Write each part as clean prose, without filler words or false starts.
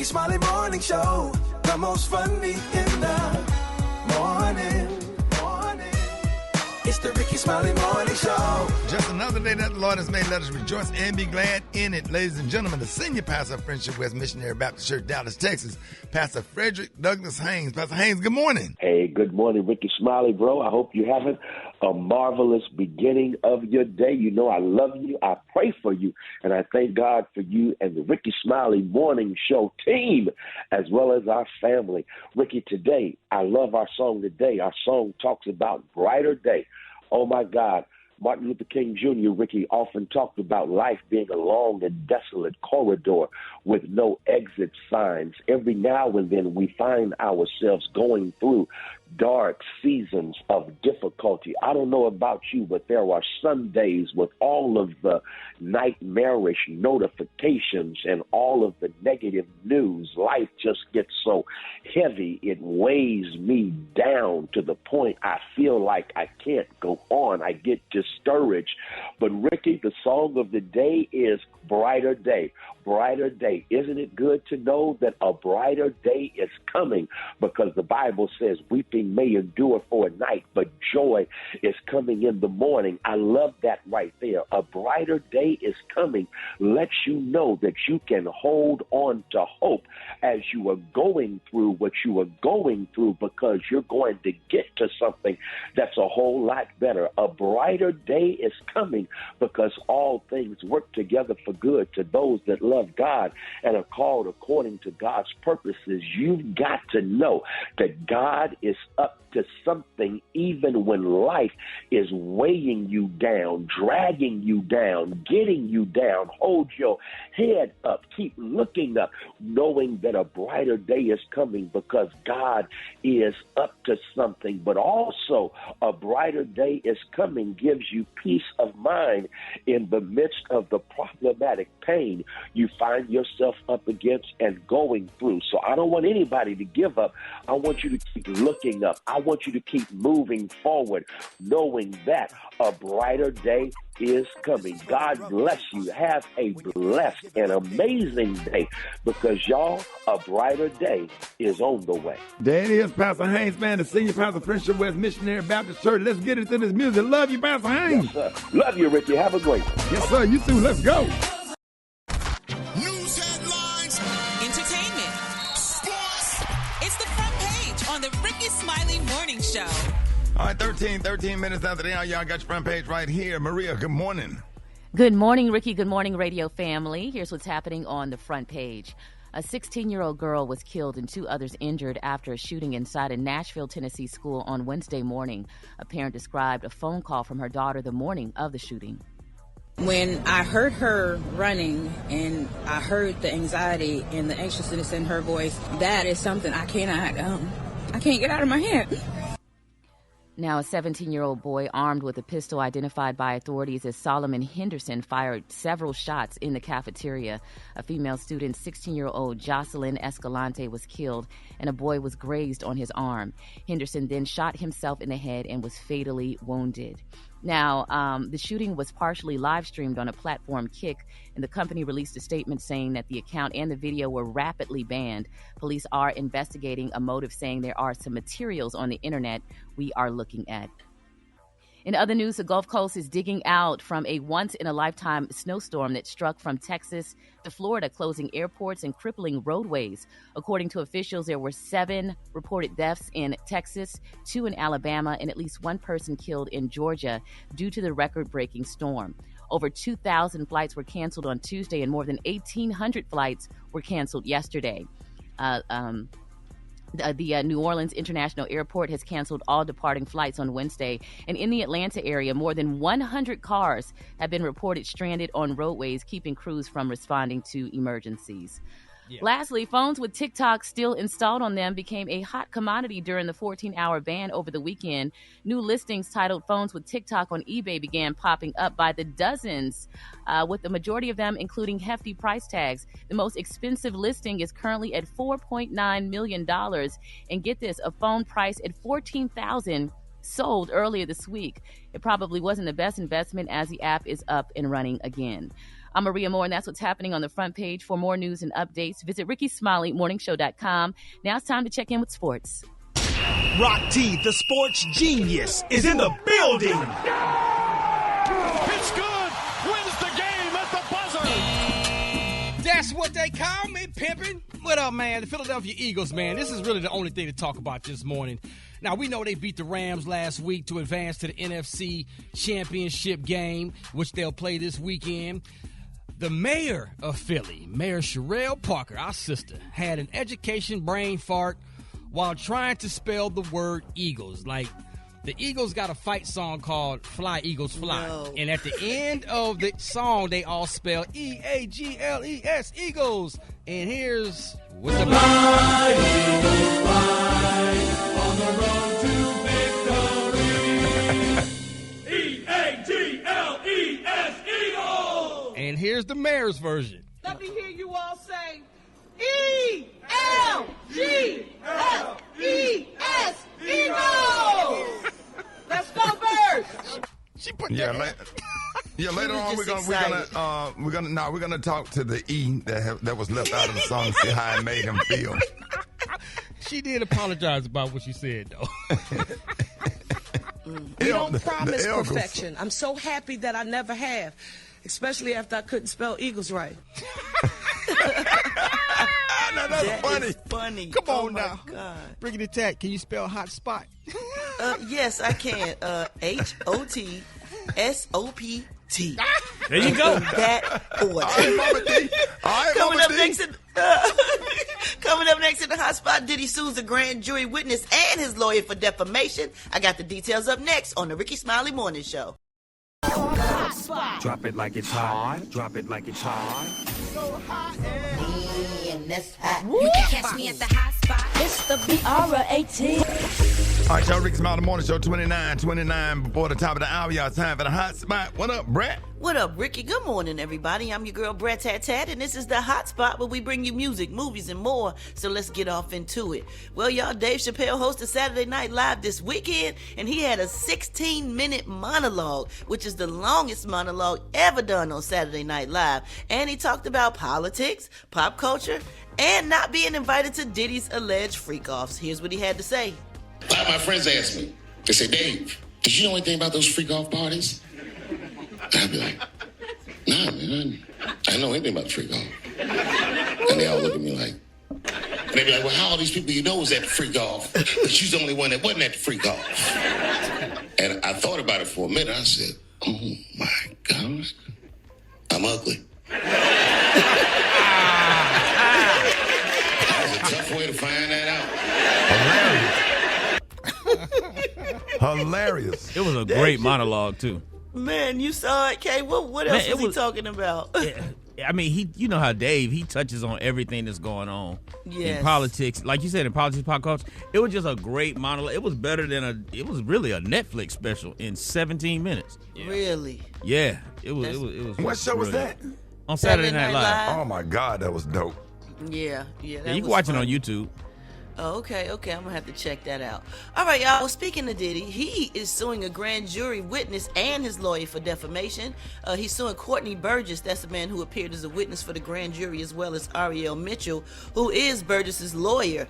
Rickey Smiley Morning Show. The most funny in the morning. It's the Rickey Smiley Morning Show. Just another day that the Lord has made. Let us rejoice and be glad in it. Ladies and gentlemen, the senior pastor of Friendship West Missionary Baptist Church, Dallas, Texas, Pastor Frederick Douglas Haynes. Pastor Haynes, good morning. Hey, good morning, Rickey Smiley, bro. I hope you're having a marvelous beginning of your day. You know I love you. I pray for you. And I thank God for you and the Rickey Smiley Morning Show team, as well as our family. Rickey, today, I love our song today. Our song talks about brighter day. Oh, my God. Martin Luther King Jr., Rickey, often talked about life being a long and desolate corridor with no exit signs. Every now and then we find ourselves going through dark seasons of difficulty. I don't know about you, but there are some days with all of the nightmarish notifications and all of the negative news, life just gets so heavy, it weighs me down to the point I feel like I can't go on. I get discouraged. But Rickey, the song of the day is Brighter Day. Brighter day. Isn't it good to know that a brighter day is coming? Because the Bible says weeping may endure for a night, but joy is coming in the morning. I love that right there. A brighter day is coming. Lets you know that you can hold on to hope as you are going through what you are going through, because you're going to get to something that's a whole lot better. A brighter day is coming because all things work together for good to those that love God and are called according to God's purposes. You've got to know that God is up to something even when life is weighing you down, dragging you down, getting you down. Hold your head up. Keep looking up, knowing that a brighter day is coming because God is up to something. But also a brighter day is coming gives you peace of mind in the midst of the problematic pain you find yourself up against and going through. So I don't want anybody to give up. I want you to keep looking up. I want you to keep moving forward, knowing that a brighter day is coming. God bless you. Have a blessed and amazing day, because y'all, a brighter day is on the way. There it is, Pastor Haynes, man, the senior pastor of Friendship West Missionary Baptist Church. Let's get into this music. Love you, Pastor Haynes. Yes, sir. Love you, Rickey. Have a great one. Yes, sir. You too. Let's go. News headlines, entertainment, sports. It's the front page on the Rickey Smiley Morning Show. All right, 13 minutes after the hour. Y'all got your front page right here. Maria, good morning. Good morning, Rickey. Good morning, radio family. Here's what's happening on the front page. A 16-year-old girl was killed and 2 others injured after a shooting inside a Nashville, Tennessee school on Wednesday morning. A parent described a phone call from her daughter the morning of the shooting. When I heard her running and I heard the anxiety and the anxiousness in her voice, that is something I can't get out of my head. Now, a 17-year-old boy armed with a pistol identified by authorities as Solomon Henderson fired several shots in the cafeteria. A female student, 16-year-old Jocelyn Escalante, was killed, and a boy was grazed on his arm. Henderson then shot himself in the head and was fatally wounded. Now, the shooting was partially live-streamed on a platform, Kick, and the company released a statement saying that the account and the video were rapidly banned. Police are investigating a motive, saying there are some materials on the internet we are looking at. In other news, the Gulf Coast is digging out from a once-in-a-lifetime snowstorm that struck from Texas to Florida, closing airports and crippling roadways. According to officials, there were 7 reported deaths in Texas, 2 in Alabama, and at least 1 person killed in Georgia due to the record-breaking storm. Over 2,000 flights were canceled on Tuesday, and more than 1,800 flights were canceled yesterday. The New Orleans International Airport has canceled all departing flights on Wednesday. And in the Atlanta area, more than 100 cars have been reported stranded on roadways, keeping crews from responding to emergencies. Yeah. Lastly, phones with TikTok still installed on them became a hot commodity during the 14-hour ban over the weekend. New listings titled Phones with TikTok on eBay began popping up by the dozens, with the majority of them including hefty price tags. The most expensive listing is currently at $4.9 million. And get this, a phone priced at $14,000 sold earlier this week. It probably wasn't the best investment, as the app is up and running again. I'm Maria Moore, and that's what's happening on the front page. For more news and updates, visit RickeySmileyMorningShow.com. Now it's time to check in with sports. Rock T, the sports genius, is in the building. It's good. Wins the game at the buzzer. That's what they call me, pimpin'. What up, man? The Philadelphia Eagles, man. This is really the only thing to talk about this morning. Now, we know they beat the Rams last week to advance to the NFC Championship game, which they'll play this weekend. The mayor of Philly, Mayor Sherelle Parker, our sister, had an education brain fart while trying to spell the word Eagles. Like, the Eagles got a fight song called Fly, Eagles, Fly. No. And at the end of the song, they all spell E-A-G-L-E-S, Eagles. And here's what the... Fly, Eagles, fly, on the road to victory. E-A-G-L-E-S, Eagles. And here's the mayor's version. Let me hear you all say E-L-G-L-E-S, Eagles. Let's go, Birds. She put that. Later on we're gonna talk to the E that was left out of the song, see how it made him feel. She did apologize about what she said, though. We don't promise perfection. I'm so happy that I never have, especially after I couldn't spell Eagles right. That's funny. Come on now. God. Bring it to tack. Can you spell hot spot? Yes, I can. H-O-T-S-O-P-T. There you go. That order. Coming up next in the hot spot, Diddy sues a grand jury witness and his lawyer for defamation. I got the details up next on the Rickey Smiley Morning Show. Drop it like it's hot. Drop it like it's hot. So hot and that's hot. You can catch me at the hot spot. It's the B-R-A-T. All right, y'all, Rickey Smiley Morning Show, 29 before the top of the hour. Y'all, time for the hot spot. What up, Brat? What up, Ricky? Good morning, everybody. I'm your girl, Brat Tat Tat, and this is the hot spot where we bring you music, movies, and more. So let's get off into it. Well, y'all, Dave Chappelle hosted Saturday Night Live this weekend, and he had a 16-minute monologue, which is the longest monologue ever done on Saturday Night Live. And he talked about politics, pop culture, and not being invited to Diddy's alleged freak-offs. Here's what he had to say. A lot of my friends ask me, they say, Dave, did you know anything about those freak-off parties? And I'd be like, nah, man, I didn't know anything about freak-off. And they all look at me like, and they be like, well, how all these people you know was at the freak-off, but you're the only one that wasn't at the freak-off? And I thought about it for a minute. I said, oh, my gosh, I'm ugly. That was a tough way to find that out. Hilarious. It was a great monologue too. Man, you saw it, Kay. What else was he talking about? I mean, you know how Dave, he touches on everything that's going on in politics. Like you said, in politics, pop culture, it was just a great monologue. It was better than it was really a Netflix special in 17 minutes. Yeah. Really? Yeah, it was. What show was that? On Saturday Night Live. Oh my God, that was dope. Yeah. You can watch it on YouTube. Oh, okay, I'm gonna have to check that out. All right, y'all. Well, speaking of Diddy, he is suing a grand jury witness and his lawyer for defamation. He's suing Courtney Burgess, that's the man who appeared as a witness for the grand jury, as well as Ariel Mitchell, who is Burgess's lawyer.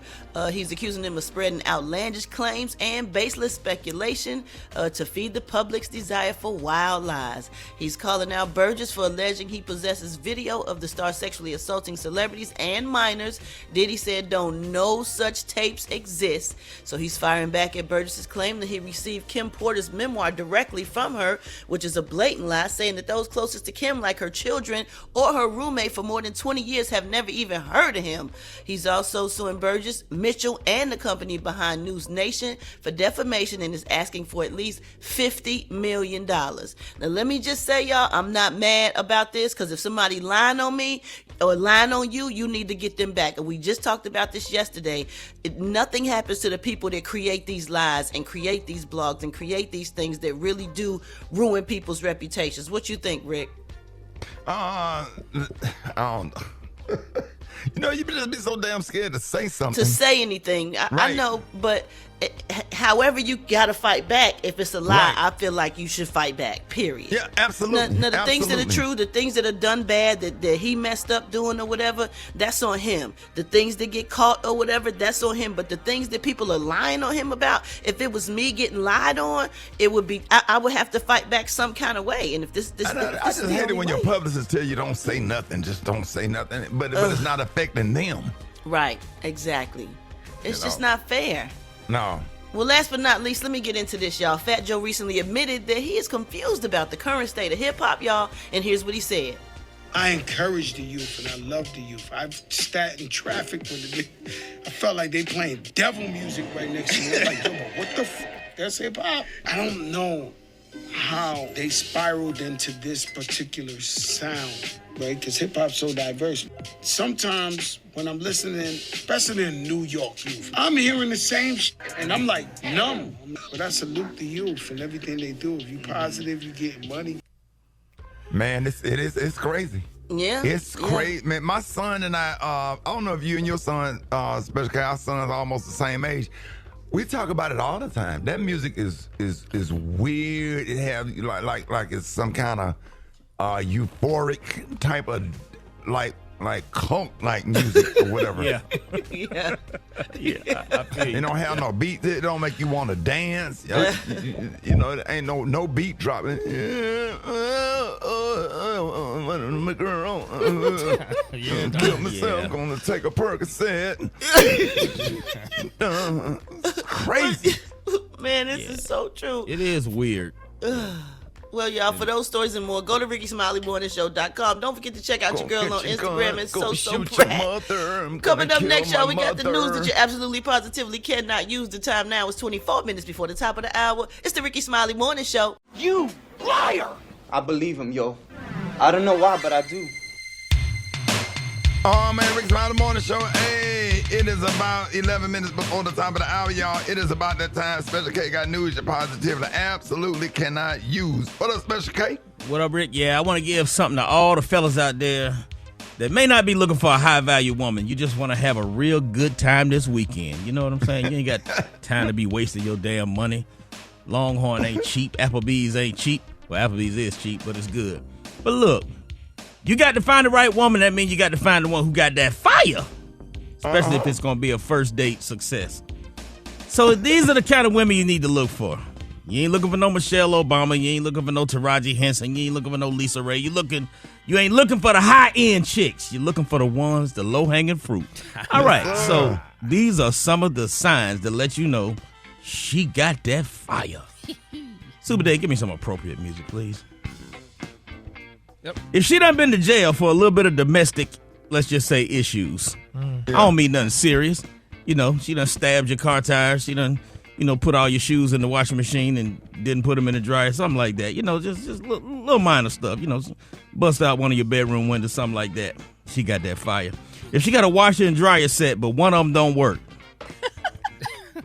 He's accusing him of spreading outlandish claims and baseless speculation to feed the public's desire for wild lies. He's calling out Burgess for alleging he possesses video of the star sexually assaulting celebrities and minors. Diddy said don't know such tapes exist. So he's firing back at Burgess's claim that he received Kim Porter's memoir directly from her, which is a blatant lie, saying that those closest to Kim, like her children or her roommate for more than 20 years, have never even heard of him. He's also suing Burgess, Mitchell, and the company behind News Nation for defamation and is asking for at least $50 million. Now, let me just say, y'all, I'm not mad about this, because if somebody lying on me or lying on you, you need to get them back. And we just talked about this yesterday. Nothing happens to the people that create these lies and create these blogs and create these things that really do ruin people's reputations. What you think, Rick? I don't know. You know, you just be so damn scared to say something. To say anything. I know, but however you got to fight back. If it's a lie, Right. I feel like you should fight back, period. Yeah, absolutely. Now, the things that are Absolutely. true, the things that are done bad, that he messed up doing or whatever, that's on him. The things that get caught or whatever, that's on him. But the things that people are lying on him about, if it was me getting lied on, it would be, I would have to fight back some kind of way. And if this I just hate it when your publicists tell you don't say nothing, just don't say nothing. But it's not affecting them. Right, exactly. It's You just know. not fair. No. Well, last but not least, let me get into this, y'all. Fat Joe recently admitted that he is confused about the current state of hip-hop, y'all, and here's what he said. I encourage the youth and I love the youth. I've sat in traffic with it. I felt like they playing devil music right next to me. I'm like, yo, but what the f***? That's hip-hop? I don't know how they spiraled into this particular sound, right? Because hip-hop's so diverse. Sometimes when I'm listening, especially in New York youth, I'm hearing the same shit, and I'm like numb. But I salute the youth and everything they do. If you positive, you getting money. Man, it's crazy. Yeah. It's crazy. Man, my son and I don't know if you and your son, especially 'cause our sons are almost the same age. We talk about it all the time. That music is weird. It have like it's some kind of euphoric type of like cult like music or whatever. Yeah. Yeah. I feel you. It don't have no beat. It don't make you want to dance. You know, it ain't no beat dropping. Kill myself. Gonna take a Percocet. Crazy. Man, this is so true. It is weird. Well, y'all, for those stories and more, go to RickySmileyMorningShow.com. Don't forget to check out your girl on Instagram and So Brat. Coming up next, y'all, we got the news that you absolutely positively cannot use. The time now is 24 minutes before the top of the hour. It's the Rickey Smiley Morning Show. You liar! I believe him, yo. I don't know why, but I do. Oh, man, Rickey Smiley Morning Show. Hey, it is about 11 minutes before the top of the hour, y'all. It is about that time. Special K got news you positively absolutely cannot use. What up, Special K? What up, Rick? Yeah, I want to give something to all the fellas out there that may not be looking for a high-value woman. You just want to have a real good time this weekend. You know what I'm saying? You ain't got time to be wasting your damn money. Longhorn ain't cheap. Applebee's ain't cheap. Well, Applebee's is cheap, but it's good. But look, you got to find the right woman. That means you got to find the one who got that fire, especially if it's going to be a first date success. So these are the kind of women you need to look for. You ain't looking for no Michelle Obama. You ain't looking for no Taraji Henson. You ain't looking for no Lisa Ray. You ain't looking for the high-end chicks. You're looking for the ones, the low-hanging fruit. All right, so these are some of the signs that let you know she got that fire. Super Day, give me some appropriate music, please. Yep. If she done been to jail for a little bit of domestic, let's just say, issues, I don't mean nothing serious. You know, she done stabbed your car tires. She done, put all your shoes in the washing machine and didn't put them in the dryer, something like that. Just little minor stuff. Bust out one of your bedroom windows, something like that. She got that fire. If she got a washer and dryer set, but one of them don't work.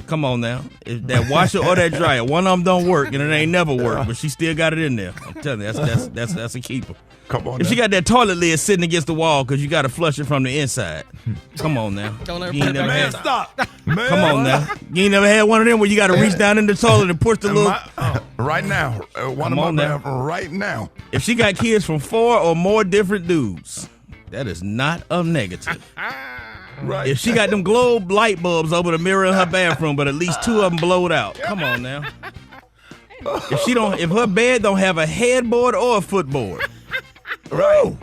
Come on now. If that washer or that dryer, one of them don't work, and it ain't never worked, but she still got it in there. I'm telling you, that's a keeper. Come on. If she got that toilet lid sitting against the wall because you got to flush it from the inside, come on now. Don't ever You ain't put it never back had- in. Stop. Come on now. You ain't never had one of them where you got to reach down in the toilet and push the little. Right now. One Come of on my now. right now. If she got kids from 4 or more different dudes, that is not a negative. Right. If she got them globe light bulbs over the mirror in her bathroom, but at least 2 of them blowed out, come on now. If her bed don't have a headboard or a footboard, right.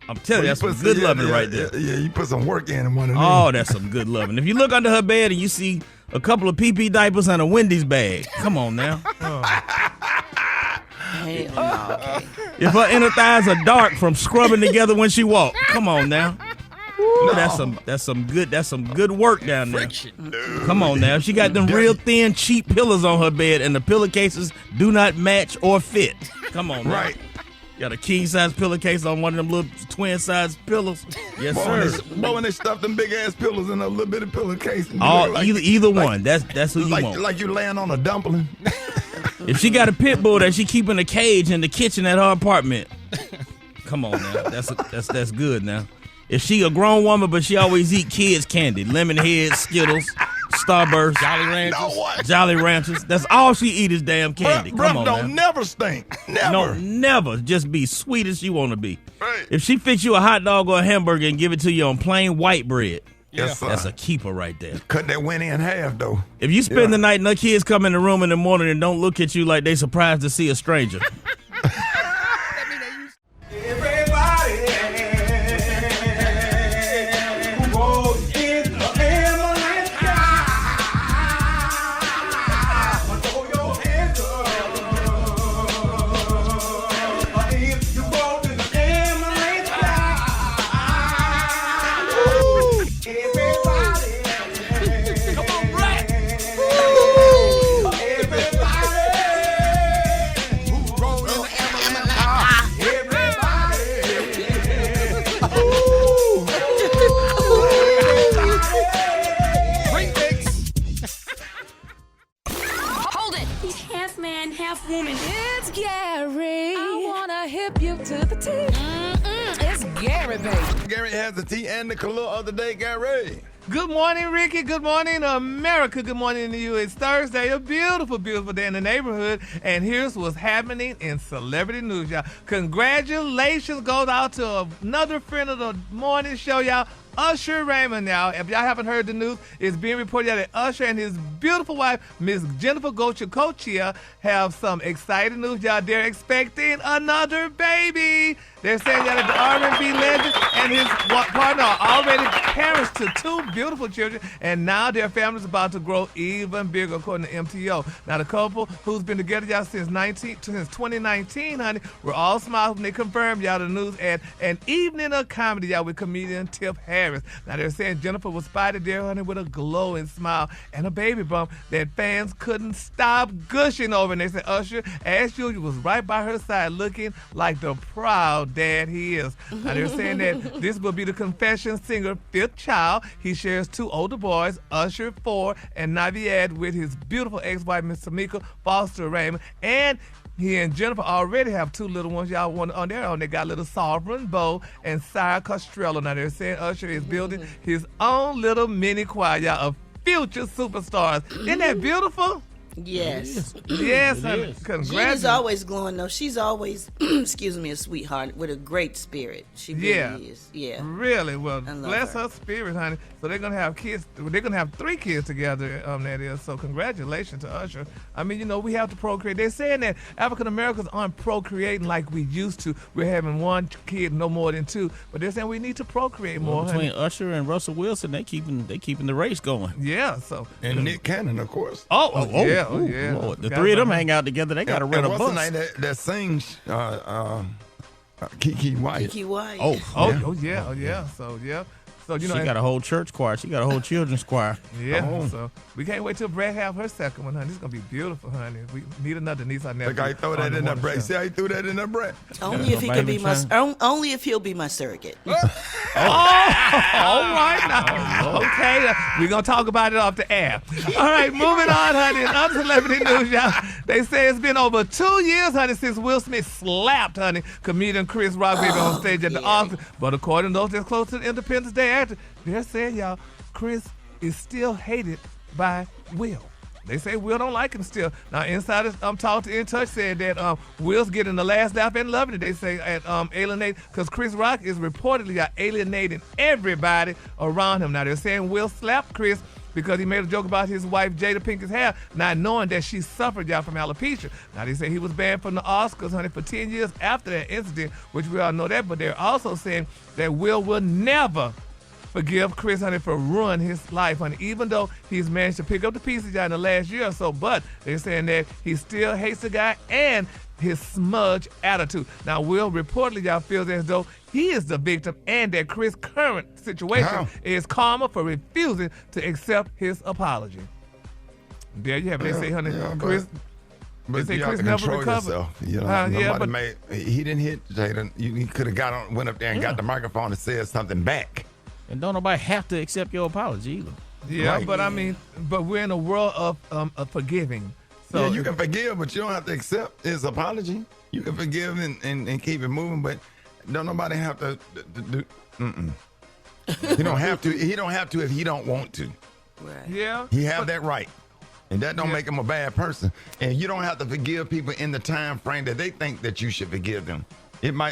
I'm telling you, that's some good loving right there. Yeah, you put some work in one of them. Oh, that's some good loving. If you look under her bed and you see a couple of pee-pee diapers and a Wendy's bag, come on now. Hell no. If her inner thighs are dark from scrubbing together when she walk, come on now. No. That's some good work down there. Come on now. If she got them real thin, cheap pillows on her bed and the pillowcases do not match or fit. Come on now. Right. Got a king-size pillowcase on one of them little twin-size pillows. Yes, sir. But when they stuff them big-ass pillows in a little bit of pillowcase. Either one. That's who you want. Like you laying on a dumpling. If she got a pit bull that she keep in a cage in the kitchen at her apartment, come on now. That's good now. If she a grown woman but she always eat kids candy, lemon heads, Skittles, Starburst. Jolly Ranchers. No what? Jolly Ranchers. That's all she eat is damn candy. Come on, don't now. never stink. Never. No, never. Just be sweet as you want to be. Right. If she fix you a hot dog or a hamburger and give it to you on plain white bread, Yes, that's a keeper right there. Cut that winnie in half, though. If you spend the night and the kids come in the room in the morning and don't look at you like they surprised to see a stranger. Half woman. It's Gary. I wanna hip you to the T. It's Gary, baby. Gary has the tea and the color of the day, Gary. Good morning, Ricky. Good morning, America. Good morning to you. It's Thursday, a beautiful, beautiful day in the neighborhood. And here's what's happening in celebrity news, y'all. Congratulations goes out to another friend of the morning show, y'all. Usher Raymond now. If y'all haven't heard the news, it's being reported that Usher and his beautiful wife, Miss Jennifer Gochia, have some exciting news, y'all. They're expecting another baby. They're saying that the R&B legend and his partner are already parents to two beautiful children, and now their family's about to grow even bigger, according to MTO. Now, the couple who's been together, y'all, since 2019, honey, we're all smiles when they confirmed, y'all, the news at an evening of comedy, y'all, with comedian Tip Harris. Now, they're saying Jennifer was spotted there, honey, with a glowing smile and a baby bump that fans couldn't stop gushing over. And they said Usher, as usual, was right by her side looking like the proud dad he is. Now, they're saying that this will be the Confessions singer fifth child. He shares two older boys, Usher, 4, and Naviad, with his beautiful ex-wife, Miss Tamika Foster Raymond. And he and Jennifer already have two little ones. Y'all want on their own. They got little Sovereign Bo and Sire Costrello. Now, they're saying Usher is building his own little mini choir, y'all, of future superstars. Isn't that beautiful? Yes. Yes, honey. Congratulations. Gina's always glowing, though. She's always, excuse me, a sweetheart with a great spirit. She really is. Yeah. Really. Well, bless her spirit, honey. So they're going to have kids. They're going to have 3 kids together, that is. So congratulations to Usher. I mean, you know, we have to procreate. They're saying that African Americans aren't procreating like we used to. We're having 1 kid, no more than 2. But they're saying we need to procreate more, Between honey. Usher and Russell Wilson, they keeping the race going. Yeah, so. And Nick Cannon, of course. Oh, yeah. Oh, yeah. Lord. The 3 of them hang out together. They got to rent a bus. What's the name that sings Kiki White? Kiki White. Oh, yeah. So, yeah. So, you know, she got a whole church choir. She got a whole children's choir. Yeah, so we can't wait till Brat have her second one, honey. This is going to be beautiful, honey. We need another niece. I never. The guy throw that in that Brat. See how he threw that in that Brat? Only if he could be only if he'll be my surrogate. All right now. Okay, we're going to talk about it off the air. All right, moving on, honey. In other celebrity news, y'all, they say it's been over 2 years, honey, since Will Smith slapped, honey, comedian Chris Rock baby on stage at the Oscars. But according to those that's close to the Independence Day actor, they're saying, y'all, Chris is still hated by Will. They say Will don't like him still. Now, insiders talked to In Touch said that Will's getting the last laugh and loving it. They say at alienate, because Chris Rock is reportedly alienating everybody around him. Now, they're saying Will slapped Chris because he made a joke about his wife Jada Pinkett's hair, not knowing that she suffered, y'all, from alopecia. Now, they say he was banned from the Oscars, honey, for 10 years after that incident, which we all know that. But they're also saying that Will never forgive Chris, honey, for ruining his life, honey, even though he's managed to pick up the pieces, y'all, in the last year or so. But they're saying that he still hates the guy and his smudge attitude. Now, Will reportedly, y'all, feels as though he is the victim and that Chris' current situation is karma for refusing to accept his apology. There you have it. They say, honey, Chris... But they say you Chris have to never control recovered. yourself. You know, he didn't hit Jada. He could have went up there and got the microphone and said something back. And don't nobody have to accept your apology either. Yeah, Right. but I mean, we're in a world of forgiving. So yeah, you can forgive, but you don't have to accept his apology. You can forgive and keep it moving, but don't nobody have to do. He don't have to. He don't have to if he don't want to. Right. Yeah. He have that right. And that don't make him a bad person. And you don't have to forgive people in the time frame that they think that you should forgive them.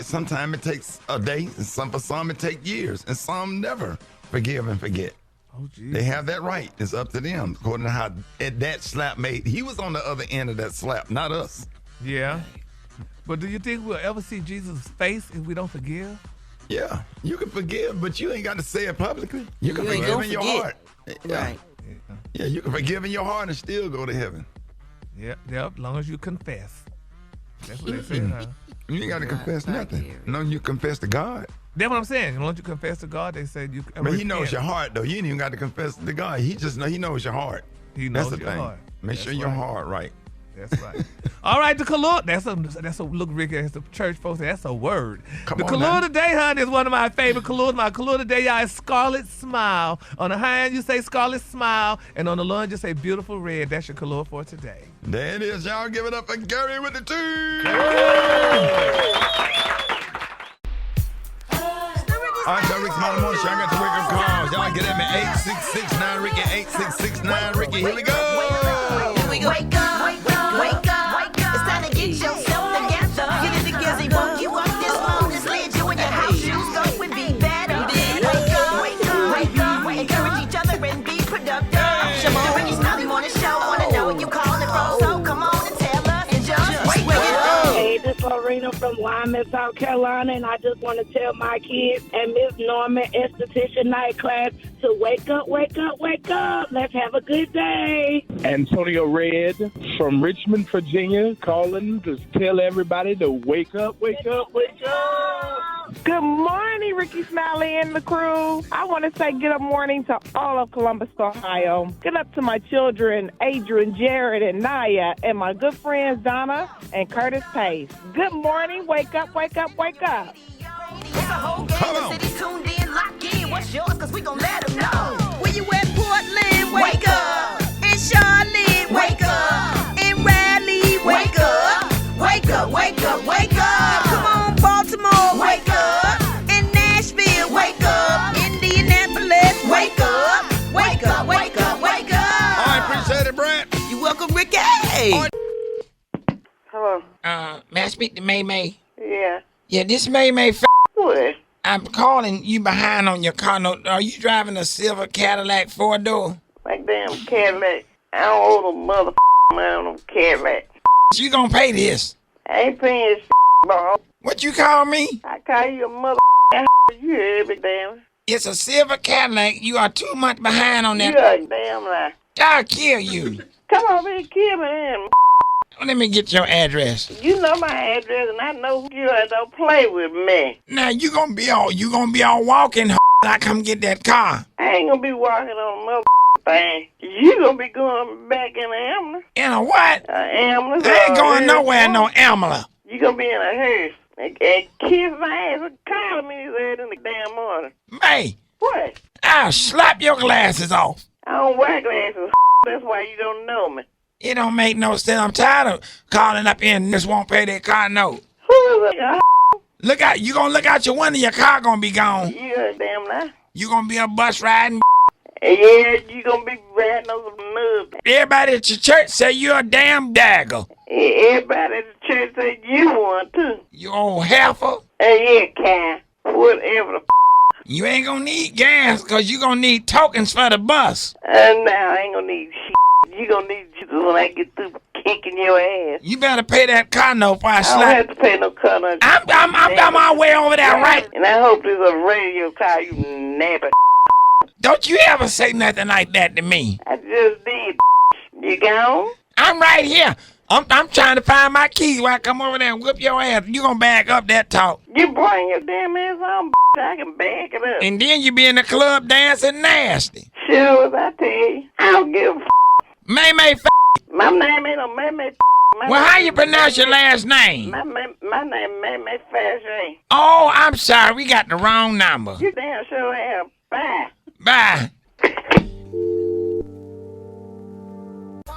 Sometimes it takes a day, and for some it takes years, and some never forgive and forget. Oh, geez. They have that right. It's up to them, according to how that slap made. He was on the other end of that slap, not us. Yeah. But do you think we'll ever see Jesus' face if we don't forgive? Yeah, you can forgive, but you ain't got to say it publicly. You can forgive in your heart. Right. Yeah, you can forgive in your heart and still go to heaven. Yep, as long as you confess. That's what they say, huh? You ain't got to confess nothing. No, you confess to God. That's what I'm saying. As long as you confess to God, they say you. But he knows your heart, though. You ain't even got to confess to God. He knows your heart. He knows That's the your thing. heart. Make sure your heart right. That's right. All right, the Kalua. That's a look, Ricky. As the church folks say, that's a word. The Kalua today, honey, is one of my favorite Kaluas. My Kalua today, y'all, is Scarlet Smile. On the high end, you say Scarlet Smile, and on the low end, you say Beautiful Red. That's your Kalua for today. There it is, y'all. Give it up for Gary with the two. All right, y'all, Rickey Smiley Morning Show. I got the wake up calls. Y'all get at me 866-9 Ricky, 866-9 Ricky. Here we go. Here we go. Wake up, wake up, wake up, wake up. It's time to get yourself together. Get it together. Woke you up this morning, slid you in your house shoes. Go and be better. Wake up, wake up, wake up. Encourage each other and be productive. The Rickey Smiley Morning Show. Wanna know what you calling from? So come on and tell us and just wake up. Hey, this is Lorena from Wyman, South Carolina, and I just want to tell my kids and Miss Norman esthetician night class to wake up, wake up, wake up. Let's have a good day. Antonio Red from Richmond, Virginia, calling to tell everybody to wake up, wake up, wake up. Good morning, Rickey Smiley and the crew. I want to say good morning to all of Columbus, Ohio. Good up to my children, Adrian, Jared, and Naya, and my good friends, Donna and Curtis Pace. Good morning. Wake up, wake up, wake up. It's a whole game of cities tuned in, lock in. What's yours? Because we gon' let them know. Where you at, Portland? Wake up. In Charlotte? Wake up. In Raleigh? Wake up. Wake up, wake up, wake up. Come on, Baltimore. Wake up. In Nashville? Wake up. Indianapolis? Wake up. Wake up, wake up, wake up. All right, appreciate it, Brat. You welcome, Ricky. Hello. May I speak to May May? Yeah. Yeah, this May May. What? I'm calling you behind on your car note. Are you driving a silver Cadillac 4-door? Like damn Cadillac. I don't owe the mother money on them Cadillac. You gonna pay this? I ain't paying bro. What you call me? I call you a mother. You hear me, damn. It's a silver Cadillac. You are 2 months behind on that. You a damn lie. I'll kill you. Come over here and kill me then. Let me get your address. You know my address, and I know who you are. Don't play with me. Now you gonna be all walking. I come get that car. I ain't gonna be walking on a mother thing. You gonna be going back in an ambulance. In a what? Ambulance. I ain't going nowhere. No ambulance. You gonna be in a hearse and kiss my ass and calling me his ass in the damn morning. May. What? I'll slap your glasses off. I don't wear glasses. That's why you don't know me. It don't make no sense. I'm tired of calling up here and just won't pay their car note. Who is it? Look out. You gonna look out your window, your car gonna be gone. You a damn lie. You gonna be a bus riding. Yeah, you gonna be riding on some nuts. Everybody at your church say you're a damn dagger. Everybody at the church say you one too. You old heifer. Yeah, Ken. Whatever the You ain't gonna need gas because you gonna need tokens for the bus. Now I ain't gonna need shit. You gonna need Jesus when I get through kicking your ass. You better pay that car note before I don't have to pay no car note. I'm on my way over there, right? And I hope there's a radio car, you nappy. Don't you ever say nothing like that to me. I just did. You gone? I'm right here. I'm trying to find my keys while I come over there and whip your ass. You gonna back up that talk. You bring your damn ass on, I can back it up. And then you be in the club dancing nasty. Sure, as I tell you. I don't give a May My name ain't no May. Well, how you pronounce your last name? My name May Fashion. Oh, I'm sorry. We got the wrong number. You damn sure have. Bye. Bye.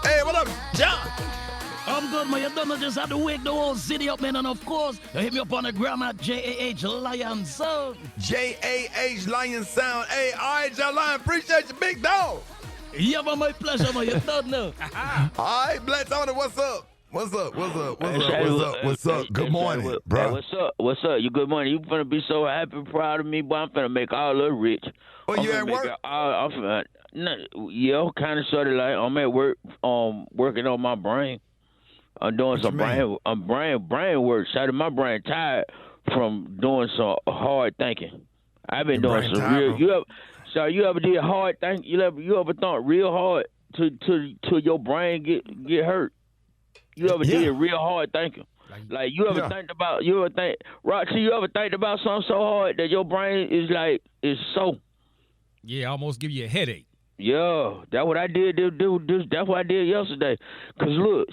Hey, what up, John? I'm good, man. You don't know, just have to wake the whole city up, man. And of course, you hit me up on the gram at JAH Lion Sound. JAH Lion Sound. Hey, all right, y'all, Lion. Appreciate you, big dog. Yeah, man, my pleasure, man. You don't know. All right, Black Tony, what's up? What's up? Good morning, bro. What's up? You good morning. You finna be so happy, proud of me, boy. I'm finna make all of rich. Oh, you at work? Yeah, kind of sort of like I'm at work, working on my brain. I'm doing some brain work. Shout out, my brain tired from doing some hard thinking. I've been doing some real. You ever did hard thinking? You ever thought real hard to your brain get hurt? You ever did real hard thinking? Like you ever think about Roxy, you ever think about something so hard that your brain is so. Yeah, almost give you a headache. Yeah, that's what I did. That's what I did yesterday. Cause look,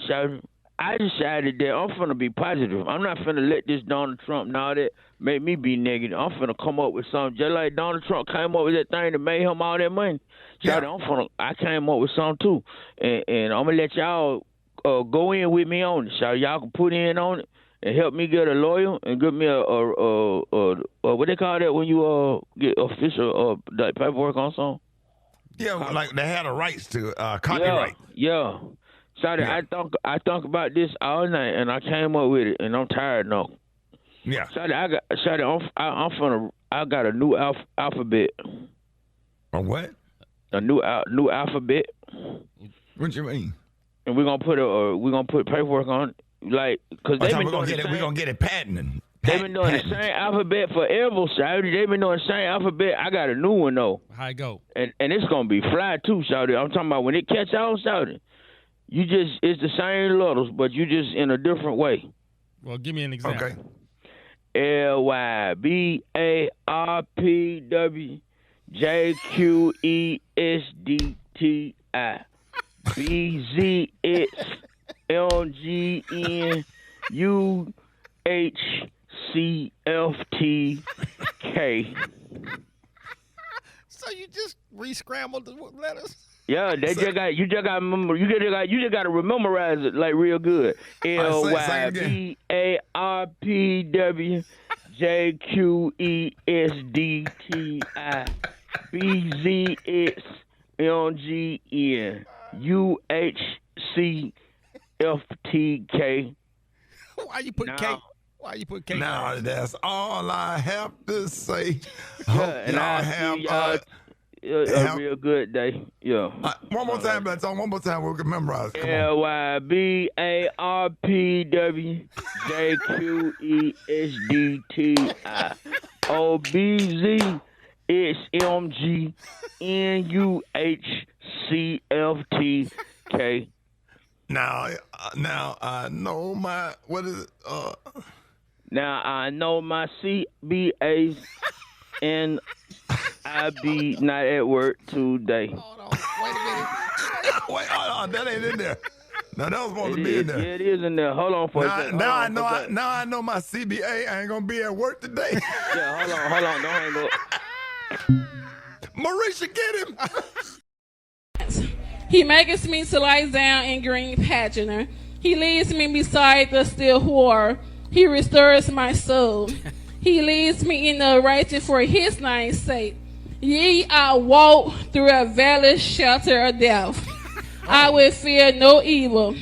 I decided that I'm finna be positive. I'm not finna let this Donald Trump and all that make me be negative. I'm finna come up with something just like Donald Trump came up with that thing that made him all that money. I came up with something too, and I'm gonna let y'all go in with me on it. So y'all can put in on it and help me get a lawyer and get me a what they call that when you get official paperwork on something. Yeah, like they had the rights to copyright. Yeah. Sorry, I thought about this all night and I came up with it and I'm tired now. Yeah. Sorry, I got a new alphabet. A what? A new alphabet. What you mean? And we're gonna put paperwork on it, like because they've been doing we're gonna get it patented. They've been doing the same alphabet forever, Shawty. They've been doing the same alphabet. I got a new one though. How it go? And it's gonna be fly too, Shawty. I'm talking about when it catch on, Shawty. It's the same letters, but you just in a different way. Well, give me an example. Okay. LYBARPWJQESDTI BZXLGNUHCFTK. So you just re-scrambled the letters? Yeah, you just got to rememorize it like real good. LYBARPWJQESDTI BZXLGNUHCFTK. Why you put K? Why you put K? Now that's all I have to say. And I have a real good day. Yeah. One more time, Black Tony. One more time. We can memorize. LYBARPWJQESDTI OBZXMGNUHCFTK. Now I know my Now I know my CBAs and I be not at work today. Hold on, wait a minute. Wait, that ain't in there. No, that was supposed to be in there. Yeah, it is in there. Hold on for a second. Now I know my CBA. I ain't gonna be at work today. Yeah, hold on. Don't hang up. Marisha, get him. He maketh me to lie down in green pasture. He leads me beside the still water. He restores my soul. He leads me in the righteous for his name's sake. Yea, I walk through a valley shelter of death. I will fear no evil.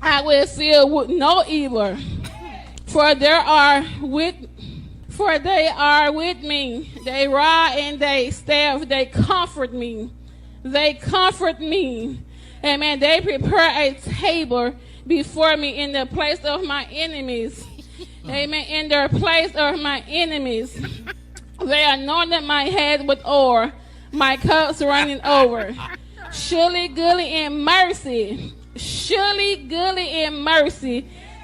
I will fear no evil. For they are with me. They rod and they staff, they comfort me. They comfort me. Amen. They prepare a table before me in the place of my enemies. Amen. In the place of my enemies. They anointed my head with oil, my cups running over. Surely goodness and mercy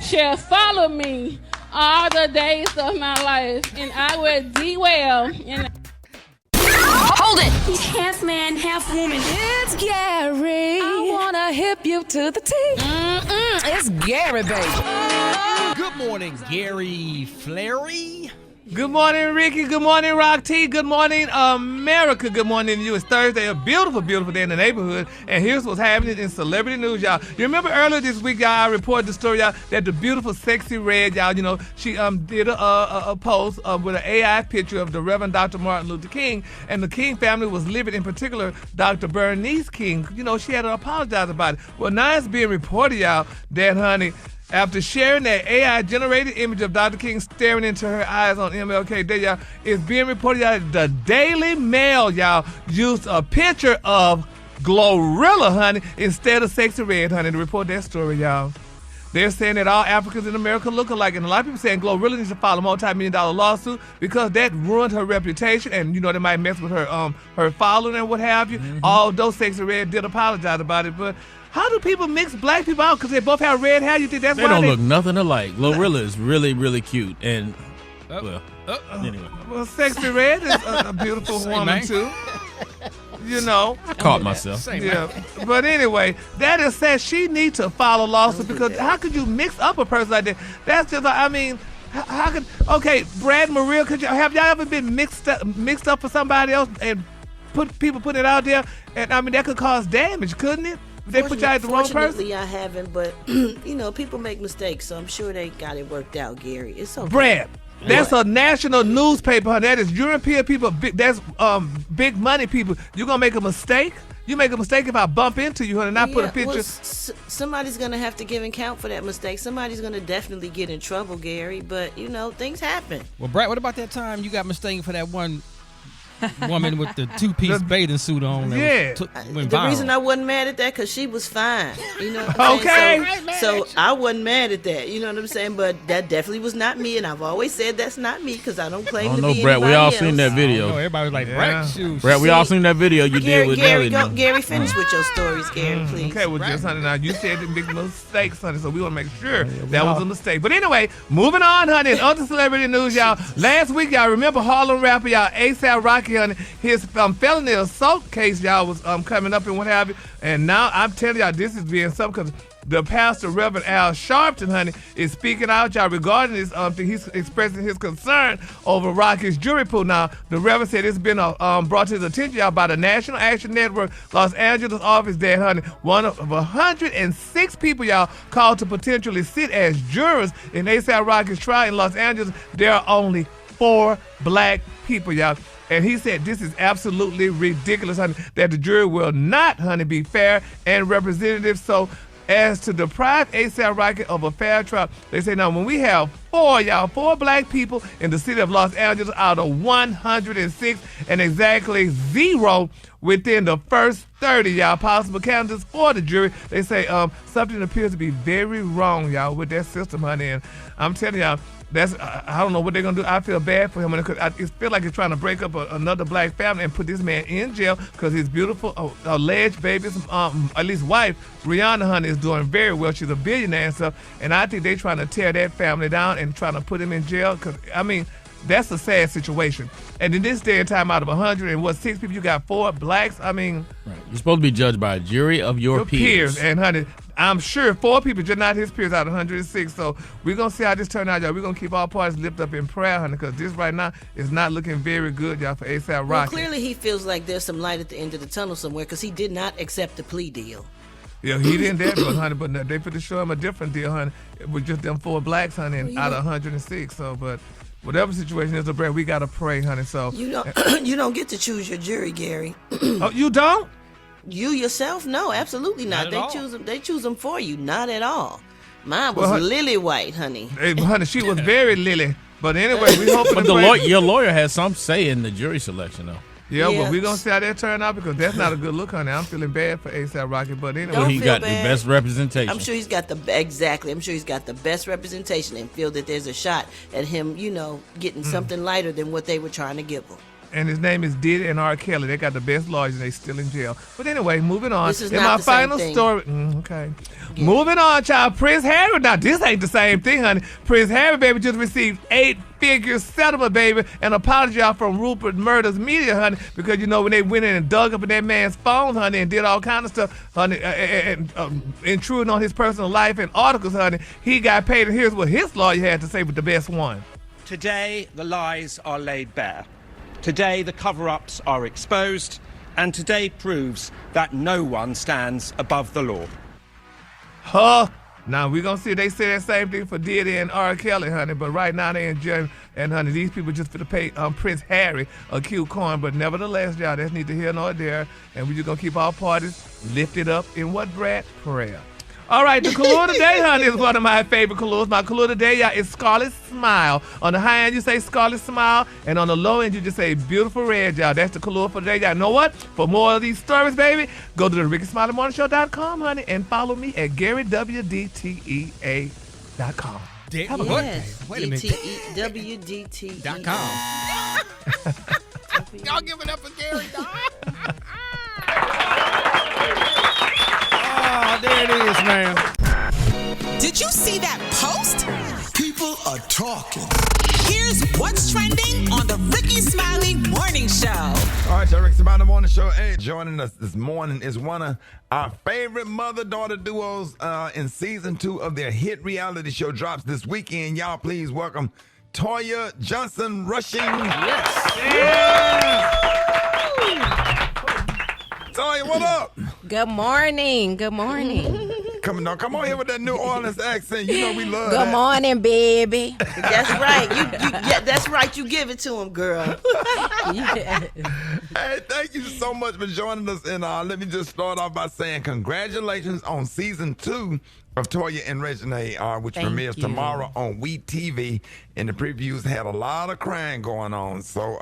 shall follow me all the days of my life, and I will dwell in. Hold it! He's half man, half woman. It's Gary. I wanna hip you to the teeth. It's Gary, baby. Good morning, Gary Flary. Good morning, Ricky. Good morning, Rock T. Good morning, America. Good morning to you. It's Thursday, a beautiful, beautiful day in the neighborhood. And here's what's happening in celebrity news, y'all. You remember earlier this week, y'all, I reported the story, y'all, that the beautiful, sexy Red, y'all, you know, she did a post with an AI picture of the Reverend Dr. Martin Luther King. And the King family was livid, in particular, Dr. Bernice King. You know, she had to apologize about it. Well, now it's being reported, y'all, that, honey, after sharing that AI-generated image of Dr. King staring into her eyes on MLK Day, y'all, it's being reported, y'all, the Daily Mail, y'all, used a picture of Glorilla, honey, instead of Sexy Red, honey, to report that story, y'all. They're saying that all Africans in America look alike, and a lot of people saying Glorilla needs to file a multi-million-dollar lawsuit because that ruined her reputation, and, you know, they might mess with her following and what have you, although Sexy Red did apologize about it, but how do people mix black people out because they both have red hair? You think that's they why don't look nothing alike. Glorilla is really, really cute. And, anyway. Well, Sexy Red is a beautiful woman, too. You know. I caught myself. Yeah. But anyway, that is said she needs to file a lawsuit because how could you mix up a person like that? That's just, I mean, how could, okay, Brad, Maria, have y'all ever been mixed up for somebody else and put it out there? And, I mean, that could cause damage, couldn't it? They put you at the wrong person? Fortunately, I haven't, but, you know, people make mistakes, so I'm sure they got it worked out, Gary. It's okay. Brad, that's a national newspaper, honey. That is European people. That's big money people. You going to make a mistake? You make a mistake if I bump into you, honey, and I put a picture. Well, somebody's going to have to give account for that mistake. Somebody's going to definitely get in trouble, Gary, but, you know, things happen. Well, Brat, what about that time you got mistaken for that one woman with the two-piece bathing suit on? Yeah. The reason I wasn't mad at that because she was fine. You know what I'm saying? So I wasn't mad at that. You know what I'm saying? But that definitely was not me, and I've always said that's not me because I don't claim to be Brett, anybody we all else. seen that video. Everybody was like, Brat shoes. Brett, we all seen that video you did with Gary, Nelly. Gary, finish with your stories, Gary, please. Okay, well, just, honey, now you said the big mistakes, honey, so we want to make sure that was a mistake. But anyway, moving on, honey, in other celebrity news, y'all. Last week, y'all remember Harlem rapper, y'all, A$AP Rocky, honey, his felony assault case, y'all, was coming up and what have you. And now I'm telling y'all, this is being something because the pastor, Reverend Al Sharpton, honey, is speaking out, y'all, regarding this thing. He's expressing his concern over Rocky's jury pool. Now, the Reverend said it's been brought to his attention, y'all, by the National Action Network Los Angeles office that, honey, one of 106 people, y'all, called to potentially sit as jurors in A$AP Rocky's trial in Los Angeles. There are only 4 black people, y'all. And he said this is absolutely ridiculous, honey, that the jury will not, honey, be fair and representative. So as to deprive A$AP Rocky of a fair trial, they say now when we have 4 black people in the city of Los Angeles out of 106 and exactly 0 within the first 30, y'all, possible candidates for the jury, they say something appears to be very wrong, y'all, with that system, honey. And I'm telling y'all, I don't know what they're going to do. I feel bad for him. I feel like it's trying to break up another black family and put this man in jail because his beautiful alleged baby's, at least wife, Rihanna, honey, is doing very well. She's a billionaire and stuff. And I think they're trying to tear that family down and trying to put him in jail because, I mean, that's a sad situation. And in this day and time, out of 106 people, you got 4 blacks. I mean, right. You're supposed to be judged by a jury of your peers. And, honey, I'm sure 4 people, just not his peers, out of 106. So we're going to see how this turns out, y'all. We're going to keep all parties lifted up in prayer, honey, because this right now is not looking very good, y'all, for A$AP Rocky. Well, clearly he feels like there's some light at the end of the tunnel somewhere because he did not accept the plea deal. Yeah, he didn't that, but, honey, but they put to show him a different deal, honey, with just them 4 blacks, honey, out of 106. So, but whatever situation is, Brad, we got to pray, honey. So you don't get to choose your jury, Gary. Oh, you don't? You yourself? No, absolutely not. They choose them for you. Not at all. Mine was lily white, honey. Hey, honey, she was very lily. But anyway, we hope. But your lawyer has some say in the jury selection, though. Yeah, but we're going to see how that turn out because that's not a good look, honey. I'm feeling bad for A$AP Rocky, but anyway. He got the best representation. I'm sure he's got the best representation and feel that there's a shot at him, you know, getting something lighter than what they were trying to give him. And his name is Diddy and R. Kelly. They got the best lawyers and they still in jail. But anyway, moving on. This is not the final story. Okay. Yeah. Moving on, child. Prince Harry. Now, this ain't the same thing, honey. Prince Harry, baby, just received 8-figure settlement, baby, and apology from Rupert Murdoch's media, honey, because, you know, when they went in and dug up in that man's phone, honey, and did all kind of stuff, honey, and intruding on his personal life and articles, honey, he got paid. And here's what his lawyer had to say with the best one. Today, the lies are laid bare. Today, the cover-ups are exposed. And today proves that no one stands above the law. Huh? Now, we're going to see they say that same thing for Diddy and R. Kelly, honey, but right now they enjoy, and honey, these people just for to pay Prince Harry a cute coin, but nevertheless, y'all, that's neither here nor there, and we're just going to keep our parties lifted up in what, Brat? Prayer. All right, the color today, honey, is one of my favorite colors. My color today, y'all, is Scarlet Smile. On the high end, you say Scarlet Smile, and on the low end, you just say Beautiful Red, y'all. That's the color for today, y'all. Know what? For more of these stories, baby, go to the RickySmileyMorningShow.com, honey, and follow me at GaryWDTEA.com. Have a good day. Wait a minute. DTEWDTE.com. Y'all give it up for Gary, dog. Oh, there it is, man. Did you see that post? People are talking. Here's what's trending on the Rickey Smiley Morning Show. All right, y'all, Rickey Smiley Morning Show. Hey, joining us this morning is one of our favorite mother-daughter duos in season 2 of their hit reality show drops this weekend. Y'all, please welcome Toya Johnson Rushing. Yes. Yeah. Toya, what up? Good morning. Good morning. Come on here with that New Orleans accent. You know we love Good that. morning, baby. That's right. Yeah, that's right. You give it to him, girl. Yeah. Hey, thank you so much for joining us. And let me just start off by saying congratulations on season 2 of Toya and Reginae, which Thank premieres you. tomorrow on We TV. And the previews had a lot of crying going on. So,